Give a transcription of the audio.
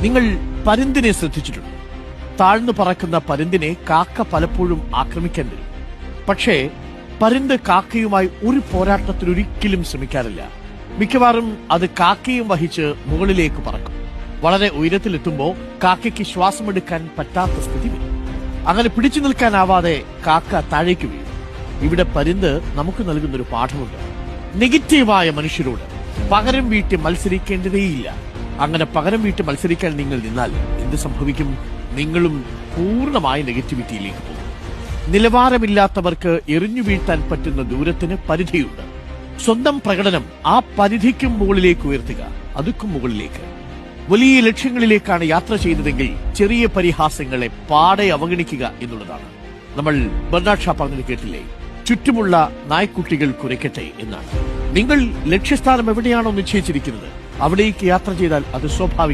നിങ്ങൾ പരുന്തിനെ ശ്രദ്ധിച്ചിട്ടുണ്ട്. താഴ്ന്നു പറക്കുന്ന പരുന്തിനെ കാക്ക പലപ്പോഴും ആക്രമിക്കാൻ വരും. പക്ഷേ പരുന്ത് കാക്കയുമായി ഒരു പോരാട്ടത്തിനൊരിക്കലും ശ്രമിക്കാറില്ല. മിക്കവാറും അത് കാക്കയും വഹിച്ച് മുകളിലേക്ക് പറക്കും. വളരെ ഉയരത്തിലെത്തുമ്പോൾ കാക്കയ്ക്ക് ശ്വാസമെടുക്കാൻ പറ്റാത്ത സ്ഥിതി വരും. അങ്ങനെ പിടിച്ചു നിൽക്കാനാവാതെ കാക്ക താഴേക്ക് വീഴും. ഇവിടെ പരുന്ത് നമുക്ക് നൽകുന്നൊരു പാഠമുണ്ട്. നെഗറ്റീവായ മനുഷ്യരോട് പകരം വീട്ടി മത്സരിക്കേണ്ടതേയില്ല. അങ്ങനെ പകരം വീട്ടി മത്സരിക്കാൻ നിങ്ങൾ നിന്നാൽ എന്ത് സംഭവിക്കും? നിങ്ങളും പൂർണ്ണമായ നെഗറ്റിവിറ്റിയിലേക്ക് പോകും. നിലവാരമില്ലാത്തവർക്ക് എറിഞ്ഞു വീഴ്ത്താൻ പറ്റുന്ന ദൂരത്തിന് പരിധിയുണ്ട്. സ്വന്തം പ്രകടനം ആ പരിധിക്കും മുകളിലേക്ക് ഉയർത്തുക, അതുക്കും മുകളിലേക്ക്. വലിയ ലക്ഷ്യങ്ങളിലേക്കാണ് യാത്ര ചെയ്യുന്നതെങ്കിൽ ചെറിയ പരിഹാസങ്ങളെ പാടെ അവഗണിക്കുക എന്നുള്ളതാണ്. നമ്മൾ ബെർണാഡ് ഷാ പറഞ്ഞത് കേട്ടില്ലേ? ചുറ്റുമുള്ള നായ്ക്കുട്ടികൾ കുരയ്ക്കട്ടെ എന്നാണ്. നിങ്ങൾ ലക്ഷ്യസ്ഥാനം എവിടെയാണോ നിശ്ചയിച്ചിരിക്കുന്നത് അവിടേക്ക് യാത്ര ചെയ്താൽ അത് സ്വാഭാവികം.